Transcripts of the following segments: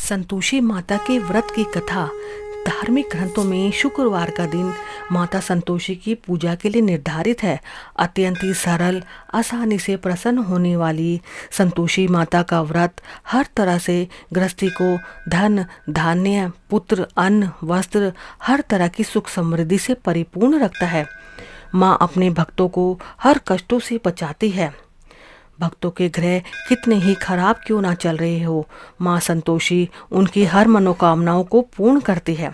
संतोषी माता के व्रत की कथा। धार्मिक ग्रंथों में शुक्रवार का दिन माता संतोषी की पूजा के लिए निर्धारित है। अत्यंत ही सरल, आसानी से प्रसन्न होने वाली संतोषी माता का व्रत हर तरह से गृहस्थी को धन, धान्य, पुत्र, अन्न, वस्त्र, हर तरह की सुख समृद्धि से परिपूर्ण रखता है। माँ अपने भक्तों को हर कष्टों से बचाती है। भक्तों के ग्रह कितने ही खराब क्यों ना चल रहे हो, माँ संतोषी उनकी हर मनोकामनाओं को पूर्ण करती है।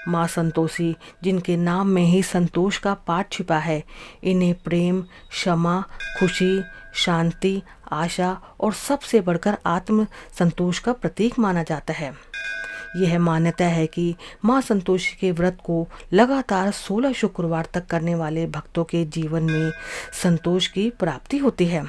माँ संतोषी, जिनके नाम में ही संतोष का पाठ छिपा है, इन्हें प्रेम, क्षमा, खुशी, शांति, आशा और सबसे बढ़कर आत्म संतोष का प्रतीक माना जाता है। यह मान्यता है कि माँ संतोषी के व्रत को लगातार 16 शुक्रवार तक करने वाले भक्तों के जीवन में संतोष की प्राप्ति होती है।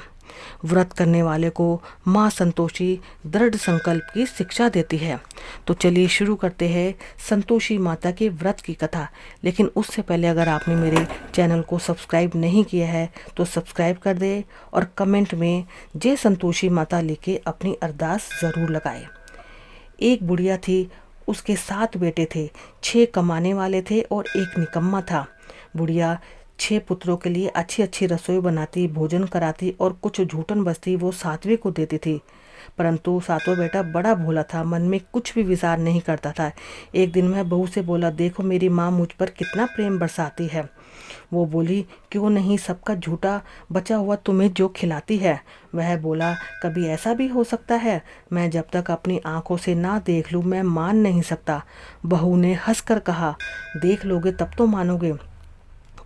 व्रत करने वाले को माँ संतोषी दृढ़ संकल्प की शिक्षा देती है। तो चलिए शुरू करते हैं संतोषी माता के व्रत की कथा। लेकिन उससे पहले अगर आपने मेरे चैनल को सब्सक्राइब नहीं किया है तो सब्सक्राइब कर दे और कमेंट में जय संतोषी माता लिखे अपनी अरदास ज़रूर लगाए। एक बुढ़िया थी, उसके 7 बेटे थे। 6 कमाने वाले थे और एक निकम्मा था। बुढ़िया 6 पुत्रों के लिए अच्छी अच्छी रसोई बनाती, भोजन कराती और कुछ झूठन बस्ती वो 7वें को देती थी। परंतु 7वां बेटा बड़ा भोला था, मन में कुछ भी विचार नहीं करता था। एक दिन वह बहू से बोला, देखो मेरी माँ मुझ पर कितना प्रेम बरसाती है। वो बोली, क्यों नहीं, सबका झूठा बचा हुआ तुम्हें जो खिलाती है। वह बोला, कभी ऐसा भी हो सकता है, मैं जब तक अपनी आंखों से ना देख लूँ मैं मान नहीं सकता। बहू ने हंसकर कहा, देख लोगे तब तो मानोगे।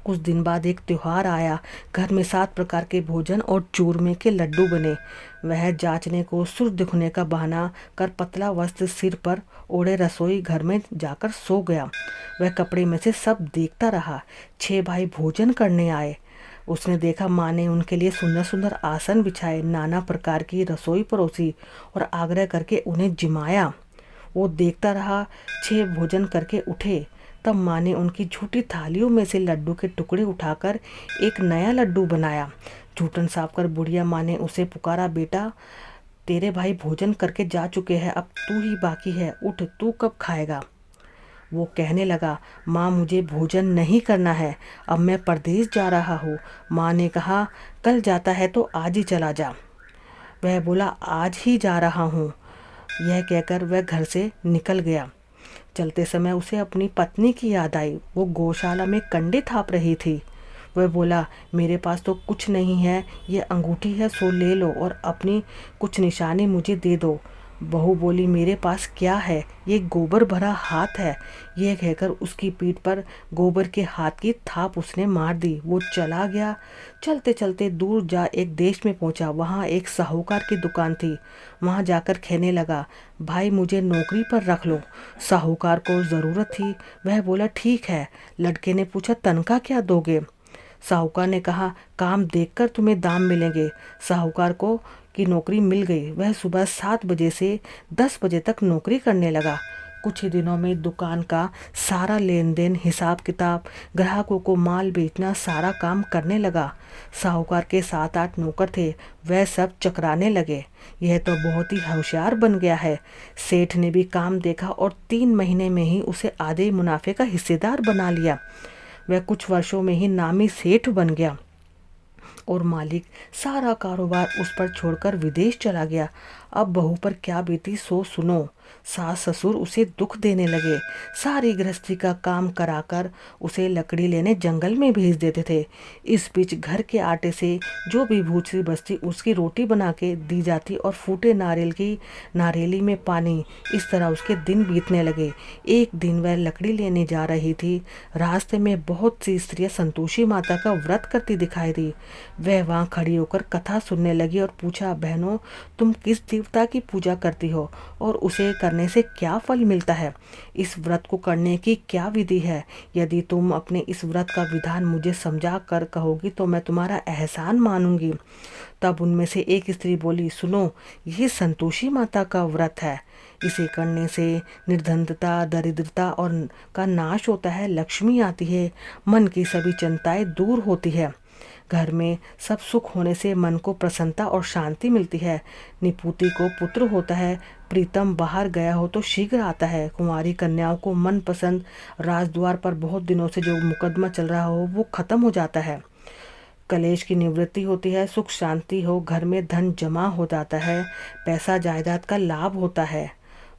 कुछ दिन बाद एक त्योहार आया। घर में 7 प्रकार के भोजन और चूरमे के लड्डू बने। वह जांचने को सुर दिखने का बहाना कर पतला वस्त्र सिर पर ओढ़े रसोई घर में जाकर सो गया। वह कपड़े में से सब देखता रहा। 6 भाई भोजन करने आए। उसने देखा माँ ने उनके लिए सुंदर सुंदर आसन बिछाए, नाना प्रकार की रसोई परोसी और आग्रह करके उन्हें जिमाया। वो देखता रहा। 6 भोजन करके उठे। तब माँ ने उनकी झूठी थालियों में से लड्डू के टुकड़े उठाकर एक नया लड्डू बनाया। झूठन साफ कर बुढ़िया माँ ने उसे पुकारा, बेटा तेरे भाई भोजन करके जा चुके हैं, अब तू ही बाकी है, उठ, तू कब खाएगा। वो कहने लगा, माँ मुझे भोजन नहीं करना है, अब मैं परदेश जा रहा हूँ। माँ ने कहा, कल जाता है तो आज ही चला जा। वह बोला, आज ही जा रहा हूँ। यह कहकर वह घर से निकल गया। चलते समय उसे अपनी पत्नी की याद आई। वो गौशाला में कंडे थाप रही थी। वह बोला, मेरे पास तो कुछ नहीं है, ये अंगूठी है सो ले लो और अपनी कुछ निशानी मुझे दे दो। बहू बोली, मेरे पास क्या है, ये गोबर भरा हाथ है। यह कहकर उसकी पीठ पर गोबर के हाथ की थाप उसने मार दी। वो चला गया। चलते चलते दूर जा एक देश में पहुंचा। वहाँ एक साहूकार की दुकान थी। वहाँ जाकर कहने लगा, भाई मुझे नौकरी पर रख लो। साहूकार को ज़रूरत थी। वह बोला, ठीक है। लड़के ने पूछा, तनख्वाह क्या दोगे। साहूकार ने कहा, काम देखकर तुम्हें दाम मिलेंगे। साहूकार को की नौकरी मिल गई। वह सुबह 7 बजे से 10 बजे तक नौकरी करने लगा। कुछ ही दिनों में दुकान का सारा लेन देन, हिसाब किताब, ग्राहकों को माल बेचना, सारा काम करने लगा। साहूकार के 7-8 नौकर थे, वह सब चकराने लगे। यह तो बहुत ही होशियार बन गया है। सेठ ने भी काम देखा और 3 महीने में ही उसे आधे मुनाफे का हिस्सेदार बना लिया। वह कुछ वर्षों में ही नामी सेठ बन गया और मालिक सारा कारोबार उस पर छोड़कर विदेश चला गया। अब बहू पर क्या बीती सो सुनो। सास ससुर उसे दुख देने लगे। सारी गृहस्थी का काम कराकर उसे लकड़ी लेने जंगल में भेज देते थे। इस बीच घर के आटे से जो भी भूसी बचती उसकी रोटी बना के दी जाती और फूटे नारियल की नारियली में पानी। इस तरह उसके दिन बीतने लगे। एक दिन वह लकड़ी लेने जा रही थी। रास्ते में बहुत सी स्त्रियां संतोषी माता का व्रत करती दिखाई दी। वह वहाँ खड़ी होकर कथा सुनने लगी और पूछा, बहनों तुम किस देवता की पूजा करती हो और उसे करने से क्या फल मिलता है? इस व्रत को करने की क्या विधि है? यदि तुम अपने इस व्रत का विधान मुझे समझा कर कहोगी तो मैं तुम्हारा एहसान मानूंगी। तब उनमें से एक स्त्री बोली, सुनो, ये संतोषी माता का व्रत है। इसे करने से निर्धनता, दरिद्रता और का नाश होता है, लक्ष्मी आती है, मन की सभी चिंताएं दूर होती है। घर में सब सुख होने से मन को प्रसन्नता और शांति मिलती है। निपुति को पुत्र होता है, प्रीतम बाहर गया हो तो शीघ्र आता है। कुंवारी कन्याओं को मनपसंद राजद्वार पर बहुत दिनों से जो मुकदमा चल रहा हो वो खत्म हो जाता है। कलेश की निवृत्ति होती है, सुख शांति हो, घर में धन जमा हो जाता है, पैसा जायदाद का लाभ होता है,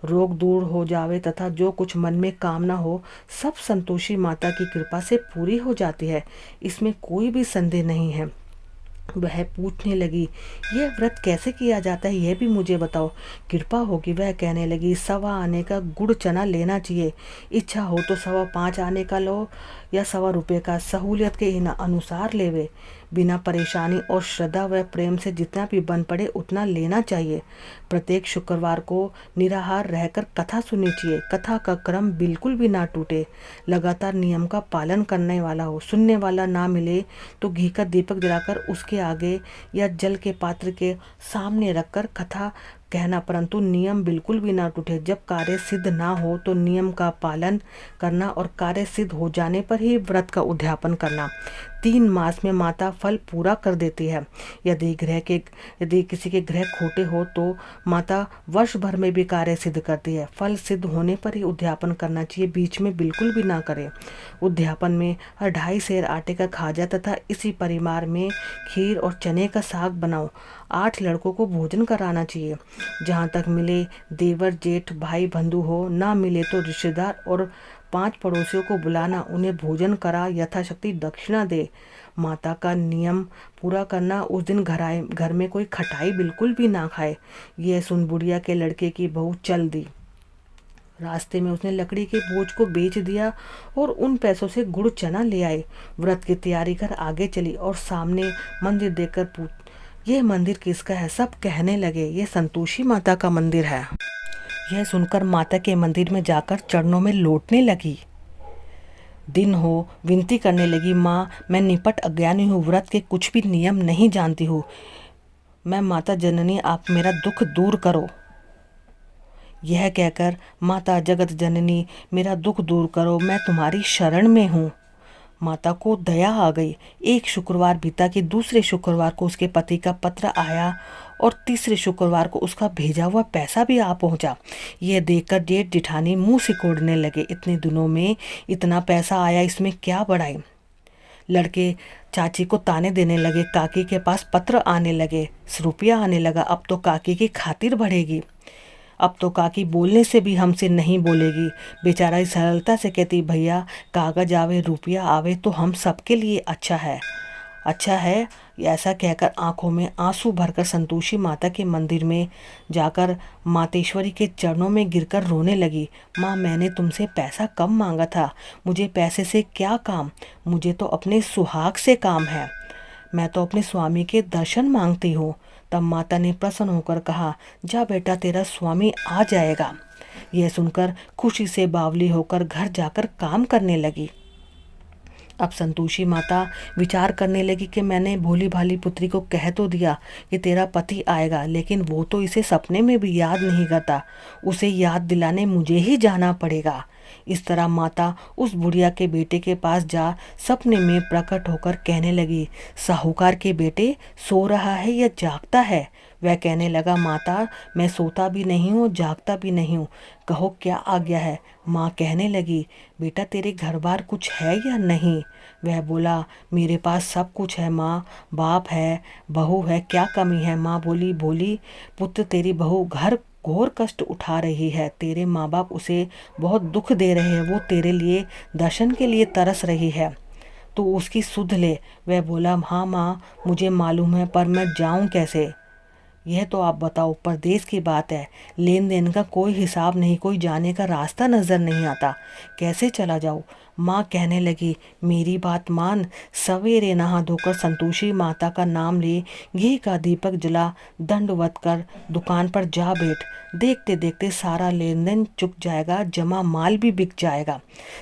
रोग दूर हो जावे तथा जो कुछ मन में कामना हो सब संतोषी माता की कृपा से पूरी हो जाती है। इसमें कोई भी संदेह नहीं है। वह पूछने लगी, यह व्रत कैसे किया जाता है, यह भी मुझे बताओ, कृपा होगी। वह कहने लगी, 1.25 आने का गुड़ चना लेना चाहिए। इच्छा हो तो 5.25 आने का लो या 1.25 रुपये का, सहूलियत के अनुसार लेवे। बिना परेशानी और श्रद्धा व प्रेम से जितना भी बन पड़े उतना लेना चाहिए। प्रत्येक शुक्रवार को निराहार रहकर कथा सुननी चाहिए। कथा का क्रम बिल्कुल भी ना टूटे, लगातार नियम का पालन करने वाला हो। सुनने वाला ना मिले तो घी का दीपक जलाकर उसके आगे या जल के पात्र के सामने रखकर कथा कहना, परंतु नियम बिल्कुल भी ना टूटे। जब कार्य सिद्ध ना हो तो नियम का पालन करना और कार्य सिद्ध हो जाने पर ही व्रत का उद्यापन करना। 3 मास में माता फल पूरा कर देती है। यदि किसी के ग्रह खोटे हो तो माता वर्ष भर में भी कार्य सिद्ध करती है। फल सिद्ध होने पर ही उद्यापन करना चाहिए, बीच में बिल्कुल भी ना करें। उद्यापन में 2.5 सेर आटे का खाजा तथा इसी परिवार में खीर और चने का साग बनाओ। 8 लड़कों को भोजन कराना चाहिए। जहाँ तक मिले देवर जेठ भाई बंधु हो, ना मिले तो रिश्तेदार और 5 पड़ोसियों को बुलाना, उन्हें भोजन करा, यथाशक्ति दक्षिणा दे। माता का नियम पूरा करना, उस दिन घर में कोई खटाई बिल्कुल भी ना खाए। यह सुन बुढ़िया के लड़के की बहू चल दी। रास्ते में उसने लकड़ी के बोझ को बेच दिया और उन पैसों से गुड़ चना ले आए। व्रत की तैयारी कर आगे चली और सामने मंदिर देखकर यह मंदिर किसका है? सब कहने लगे, यह संतोषी माता का मंदिर है। यह सुनकर माता के मंदिर में जाकर चरणों में लौटने लगी। दिन हो, विनती करने लगी, माँ मैं निपट अज्ञानी हूँ, व्रत के कुछ भी नियम नहीं जानती हूँ। मैं माता जननी, आप मेरा दुख दूर करो। यह कहकर, माता जगत जननी मेरा दुख दूर करो, मैं तुम्हारी शरण में हूँ। माता को दया आ गई। एक शुक्रवार बीता कि दूसरे शुक्रवार को उसके पति का पत्र आया और तीसरे शुक्रवार को उसका भेजा हुआ पैसा भी आ पहुंचा। यह देखकर जेठ जिठानी मुंह सिकोड़ने लगे, इतने दिनों में इतना पैसा आया, इसमें क्या बड़ाई। लड़के चाची को ताने देने लगे, काकी के पास पत्र आने लगे, रुपया आने लगा, अब तो काकी की खातिर बढ़ेगी, अब तो काकी बोलने से भी हमसे नहीं बोलेगी। बेचारा सरलता से कहती, भैया कागज आवे रुपया आवे तो हम सबके लिए अच्छा है, अच्छा है। ऐसा कहकर आंखों में आंसू भरकर संतोषी माता के मंदिर में जाकर मातेश्वरी के चरणों में गिरकर रोने लगी। माँ मैंने तुमसे पैसा कम मांगा था, मुझे पैसे से क्या काम, मुझे तो अपने सुहाग से काम है, मैं तो अपने स्वामी के दर्शन मांगती हूँ। तब माता ने प्रसन्न होकर कहा, जा बेटा तेरा स्वामी आ जाएगा। यह सुनकर खुशी से बावली होकर घर जाकर काम करने लगी। अब संतोषी माता विचार करने लगी कि मैंने भोली भाली पुत्री को कह तो दिया कि तेरा पति आएगा, लेकिन वो तो इसे सपने में भी याद नहीं करता, उसे याद दिलाने मुझे ही जाना पड़ेगा। इस तरह माता उस बुढ़िया के बेटे के पास जा सपने में प्रकट होकर कहने लगी, साहूकार के बेटे सो रहा है या जागता है? वह कहने लगा, माता मैं सोता भी नहीं हूँ जागता भी नहीं हूँ, कहो क्या आज्ञा है। माँ कहने लगी, बेटा तेरे घर बार कुछ है या नहीं? वह बोला, मेरे पास सब कुछ है माँ, बाप है, बहू है, क्या कमी है? माँ बोली, भोली पुत्र तेरी बहू घर घोर कष्ट उठा रही है, तेरे माँ बाप उसे बहुत दुख दे रहे हैं, वो तेरे लिए दर्शन के लिए तरस रही है, तू उसकी सुध ले। वह बोला, हाँ माँ मुझे मालूम है, पर मैं जाऊँ कैसे? यह तो आप बताओ, परदेश की बात है, लेन देन का कोई हिसाब नहीं, कोई जाने का रास्ता नज़र नहीं आता, कैसे चला जाऊँ? माँ कहने लगी, मेरी बात मान, सवेरे नहा धोकर संतोषी माता का नाम ले, घी का दीपक जला, दंडवत कर दुकान पर जा बैठ, देखते देखते सारा लेन देन चुक जाएगा, जमा माल भी बिक जाएगा,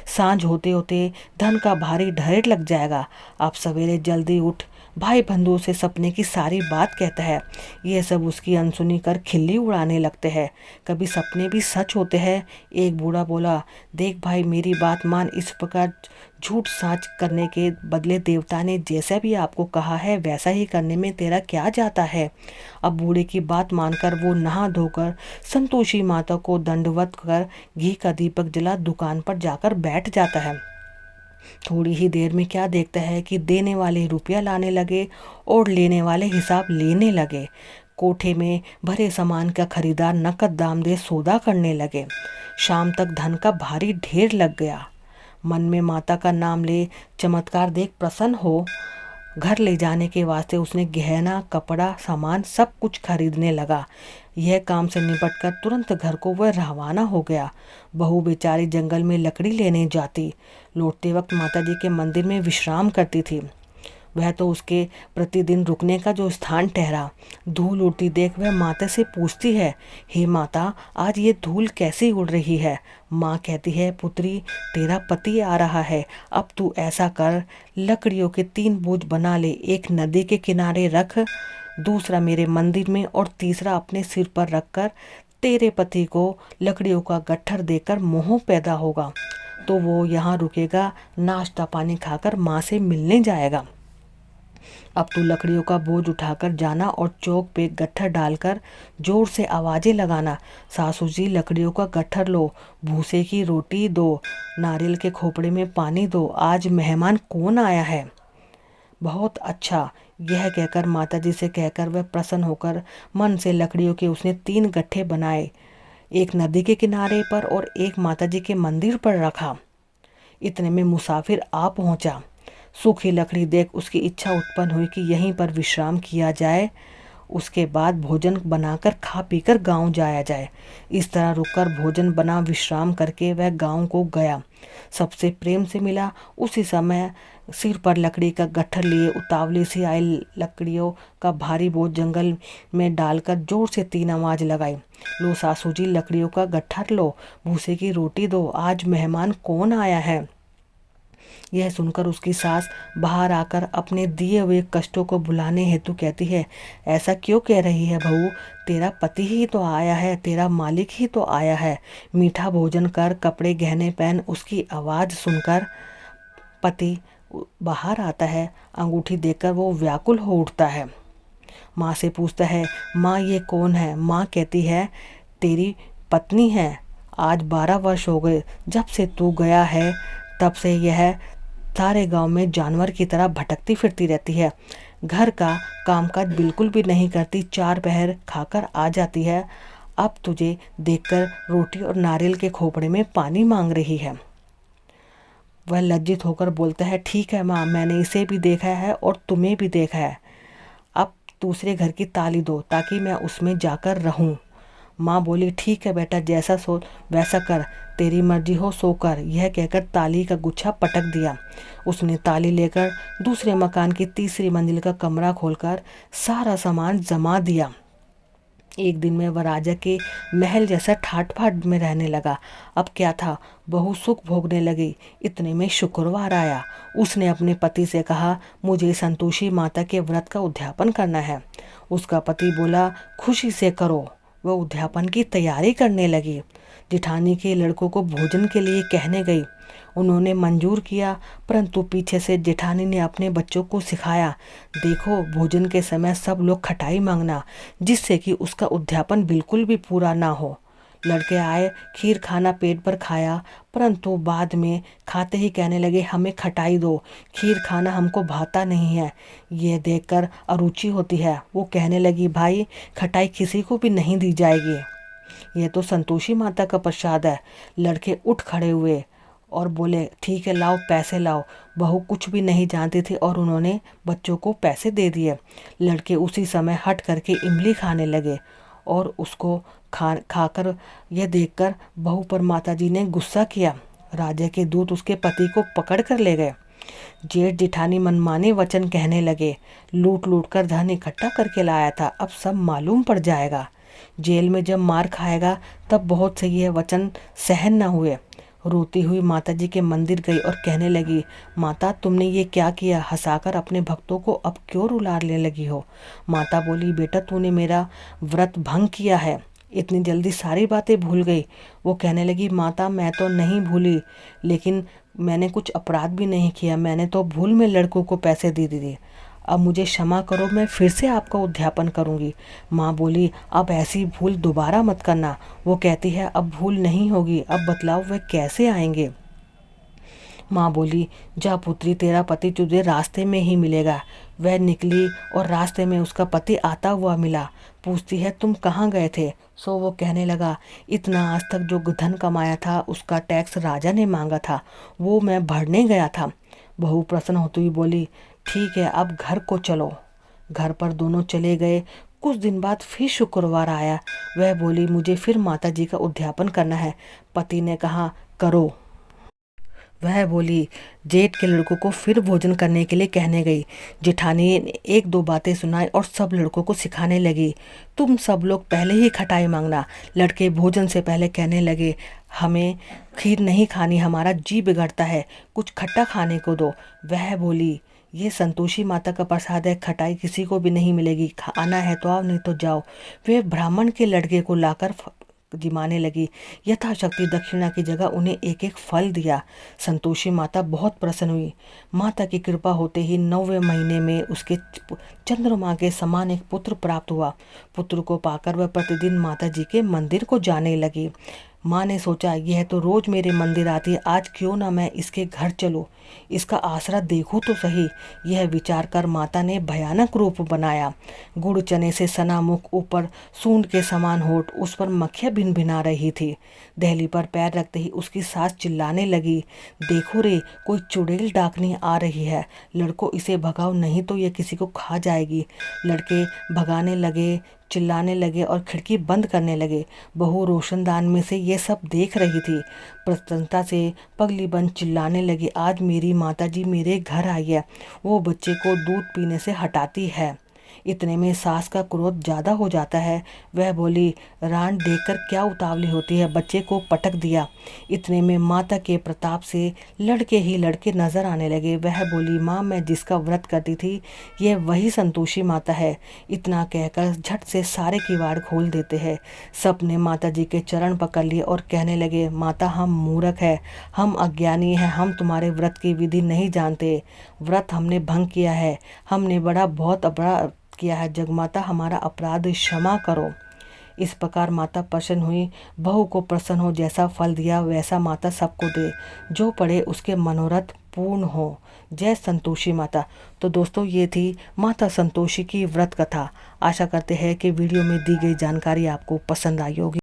सांझ होते होते धन का भारी ढेर लग जाएगा। आप सवेरे जल्दी उठ, भाई बंधुओं से सपने की सारी बात कहता है। यह सब उसकी अनसुनी कर खिल्ली उड़ाने लगते हैं। कभी सपने भी सच होते हैं। एक बूढ़ा बोला, देख भाई मेरी बात मान, इस प्रकार झूठ साच करने के बदले देवता ने जैसा भी आपको कहा है वैसा ही करने में तेरा क्या जाता है। अब बूढ़े की बात मानकर वो नहा धोकर संतोषी माता को दंडवत कर घी का दीपक जला दुकान पर जाकर बैठ जाता है। थोड़ी ही देर में क्या देखता है कि देने वाले रुपया लाने लगे और लेने वाले हिसाब लेने लगे। कोठे में भरे सामान का खरीदार नकद दाम दे सौदा करने लगे। शाम तक धन का भारी ढेर लग गया। मन में माता का नाम ले चमत्कार देख प्रसन्न हो घर ले जाने के वास्ते उसने गहना कपड़ा सामान सब कुछ खरीदने लगा। यह काम से निपटकर तुरंत घर को वह रवाना हो गया। बहू बेचारी जंगल में लकड़ी लेने जाती, लौटते वक्त माताजी के मंदिर में विश्राम करती थी। वह तो उसके प्रतिदिन रुकने का जो स्थान ठहरा। धूल उड़ती देख वह माता से पूछती है, हे माता आज ये धूल कैसी उड़ रही है। माँ कहती है, पुत्री तेरा पति आ रहा है, अब तू ऐसा कर लकड़ियों के 3 बोझ बना ले, एक नदी के किनारे रख, दूसरा मेरे मंदिर में और तीसरा अपने सिर पर रखकर तेरे पति को लकड़ियों का गट्ठर देकर मोह पैदा होगा तो वो यहाँ रुकेगा, नाश्ता पानी खाकर माँ से मिलने जाएगा। अब तू लकड़ियों का बोझ उठाकर जाना और चौक पे गट्ठर डालकर जोर से आवाजें लगाना, सासू जी लकड़ियों का गट्ठर लो, भूसे की रोटी दो, नारियल के खोपड़े में पानी दो, आज मेहमान कौन आया है। बहुत अच्छा, यह कहकर माताजी से कहकर वह प्रसन्न होकर मन से लकड़ियों के उसने 3 गट्ठे बनाए, एक नदी के किनारे पर और एक माताजी के मंदिर पर रखा। इतने में मुसाफिर आ पहुंचा। सूखी लकड़ी देख उसकी इच्छा उत्पन्न हुई कि यहीं पर विश्राम किया जाए, उसके बाद भोजन बनाकर खा पीकर गांव जाया जाए। इस तरह रुककर भोजन बना विश्राम करके वह गांव को गया। सबसे प्रेम से मिला। उसी समय सिर पर लकड़ी का गट्ठर लिए उतावली से आए लकड़ियों का भारी बोझ जंगल में डालकर जोर से 3 आवाज लगाई, लो सासू जी लकड़ियों का गट्ठर लो, भूसे की रोटी दो, आज मेहमान कौन आया है। यह सुनकर उसकी सास बाहर आकर अपने दिए हुए कष्टों को भुलाने हेतु कहती है, ऐसा क्यों कह रही है बहू, तेरा पति ही तो आया है, तेरा मालिक ही तो आया है, मीठा भोजन कर, कपड़े गहने पहन। उसकी आवाज़ सुनकर पति बाहर आता है। अंगूठी देखकर वो व्याकुल हो उठता है। माँ से पूछता है, माँ ये कौन है। माँ कहती है, तेरी पत्नी है, आज 12 वर्ष हो गए जब से तू गया है, तब से यह सारे गांव में जानवर की तरह भटकती फिरती रहती है, घर का कामकाज बिल्कुल भी नहीं करती, 4 पहर खाकर आ जाती है, अब तुझे देखकर रोटी और नारियल के खोपड़े में पानी मांग रही है। वह लज्जित होकर बोलता है, ठीक है माँ, मैंने इसे भी देखा है और तुम्हें भी देखा है, अब दूसरे घर की ताली दो ताकि मैं उसमें जाकर रहूं। माँ बोली, ठीक है बेटा, जैसा सोच वैसा कर, तेरी मर्जी हो सो कर। यह कहकर ताली का गुच्छा पटक दिया। उसने ताली लेकर दूसरे मकान की 3री मंजिल का कमरा खोलकर सारा सामान जमा दिया। एक दिन में वह राजा के महल जैसा ठाट बाट में रहने लगा। अब क्या था, बहू सुख भोगने लगी। इतने में शुक्रवार आया। उसने अपने पति से कहा, मुझे संतोषी माता के व्रत का उद्यापन करना है। उसका पति बोला, खुशी से करो। वह उद्यापन की तैयारी करने लगी। जिठानी के लड़कों को भोजन के लिए कहने गई। उन्होंने मंजूर किया, परंतु पीछे से जेठानी ने अपने बच्चों को सिखाया, देखो भोजन के समय सब लोग खटाई मांगना, जिससे कि उसका उद्यापन बिल्कुल भी पूरा ना हो। लड़के आए, खीर खाना पेट पर खाया, परंतु बाद में खाते ही कहने लगे, हमें खटाई दो, खीर खाना हमको भाता नहीं है। यह देखकर अरुचि होती है। वो कहने लगी, भाई खटाई किसी को भी नहीं दी जाएगी, यह तो संतोषी माता का प्रसाद है। लड़के उठ खड़े हुए और बोले, ठीक है लाओ, पैसे लाओ। बहू कुछ भी नहीं जानती थी और उन्होंने बच्चों को पैसे दे दिए। लड़के उसी समय हट करके इमली खाने लगे और उसको खाकर यह देखकर बहू पर माताजी ने गुस्सा किया। राजा के दूत उसके पति को पकड़ कर ले गए। जेठ जिठानी मनमाने वचन कहने लगे, लूट लूट कर धन इकट्ठा करके लाया था, अब सब मालूम पड़ जाएगा। जेल में जब मार खाएगा तब बहुत से यह वचन सहन न हुए। रोती हुई माता जी के मंदिर गई और कहने लगी, माता तुमने ये क्या किया, हंसाकर अपने भक्तों को अब क्यों रुलाने लगी हो। माता बोली, बेटा तूने मेरा व्रत भंग किया है, इतनी जल्दी सारी बातें भूल गई। वो कहने लगी, माता मैं तो नहीं भूली, लेकिन मैंने कुछ अपराध भी नहीं किया, मैंने तो भूल में लड़कों को पैसे दे दिए। अब मुझे क्षमा करो, मैं फिर से आपका उद्यापन करूंगी। माँ बोली, अब ऐसी भूल दोबारा मत करना। वो कहती है, अब भूल नहीं होगी, अब बतलाओ वह कैसे आएंगे। माँ बोली, जा पुत्री, तेरा पति तुझे रास्ते में ही मिलेगा। वह निकली और रास्ते में उसका पति आता हुआ मिला। पूछती है, तुम कहाँ गए थे। सो वो कहने लगा, इतना आज तक जो धन कमाया था उसका टैक्स राजा ने मांगा था, वो मैं भरने गया था। बहू प्रसन्न होती हुई बोली, ठीक है अब घर को चलो। घर पर दोनों चले गए। कुछ दिन बाद फिर शुक्रवार आया। वह बोली, मुझे फिर माता जी का उद्यापन करना है। पति ने कहा, करो। वह बोली, जेठ के लड़कों को फिर भोजन करने के लिए कहने गई। जेठानी ने एक दो बातें सुनाई और सब लड़कों को सिखाने लगी, तुम सब लोग पहले ही खटाई मांगना। लड़के भोजन से पहले कहने लगे, हमें खीर नहीं खानी, हमारा जी बिगड़ता है, कुछ खट्टा खाने को दो। वह बोली, ये संतोषी माता का प्रसाद है, खटाई किसी को भी नहीं मिलेगी, खाना है तो आओ नहीं तो जाओ। वे ब्राह्मण के लड़के को लाकर जिमाने लगी। यथाशक्ति दक्षिणा की जगह उन्हें एक एक फल दिया। संतोषी माता बहुत प्रसन्न हुई। माता की कृपा होते ही 9वें महीने में उसके चंद्रमा के समान एक पुत्र प्राप्त हुआ। पुत्र को पाकर वह प्रतिदिन माता जी के मंदिर को जाने लगी। माँ ने सोचा, यह तो रोज मेरे मंदिर आती है, आज क्यों ना मैं इसके घर चलूं, इसका आसरा देखूं तो सही। यह विचार कर माता ने भयानक रूप बनाया। गुड़ चने से सना मुख, ऊपर सूंड के समान होठ, उस पर मक्खियाँ भिनभिना रही थी। दहली पर पैर रखते ही उसकी सास चिल्लाने लगी, देखो रे, कोई चुड़ैल डाकनी आ रही है, लड़को इसे भगाओ नहीं तो यह किसी को खा जाएगी। लड़के भगाने लगे, चिल्लाने लगे और खिड़की बंद करने लगे। बहू रोशनदान में से ये सब देख रही थी। प्रसन्नता से पगली बंद चिल्लाने लगी, आज मेरी माताजी मेरे घर आई है, वो बच्चे को दूध पीने से हटाती है। इतने में सास का क्रोध ज्यादा हो जाता है। वह बोली, रान देखकर क्या उतावली होती है, बच्चे को पटक दिया। इतने में माता के प्रताप से लड़के ही लड़के नजर आने लगे। वह बोली, माँ मैं जिसका व्रत करती थी यह वही संतोषी माता है। इतना कहकर झट से सारे किवाड़ खोल देते हैं। सब ने माता जी के चरण पकड़ लिए और कहने लगे, माता हम मूर्ख है, हम अज्ञानी हैं, हम तुम्हारे व्रत की विधि नहीं जानते, व्रत हमने भंग किया है, हमने बहुत अपराध किया है, जगमाता हमारा अपराध क्षमा करो। इस प्रकार माता प्रसन्न हुई। बहू को प्रसन्न हो, जैसा फल दिया वैसा माता सबको दे, जो पढ़े उसके मनोरथ पूर्ण हो। जय संतोषी माता। तो दोस्तों ये थी माता संतोषी की व्रत कथा। आशा करते हैं कि वीडियो में दी गई जानकारी आपको पसंद आई होगी।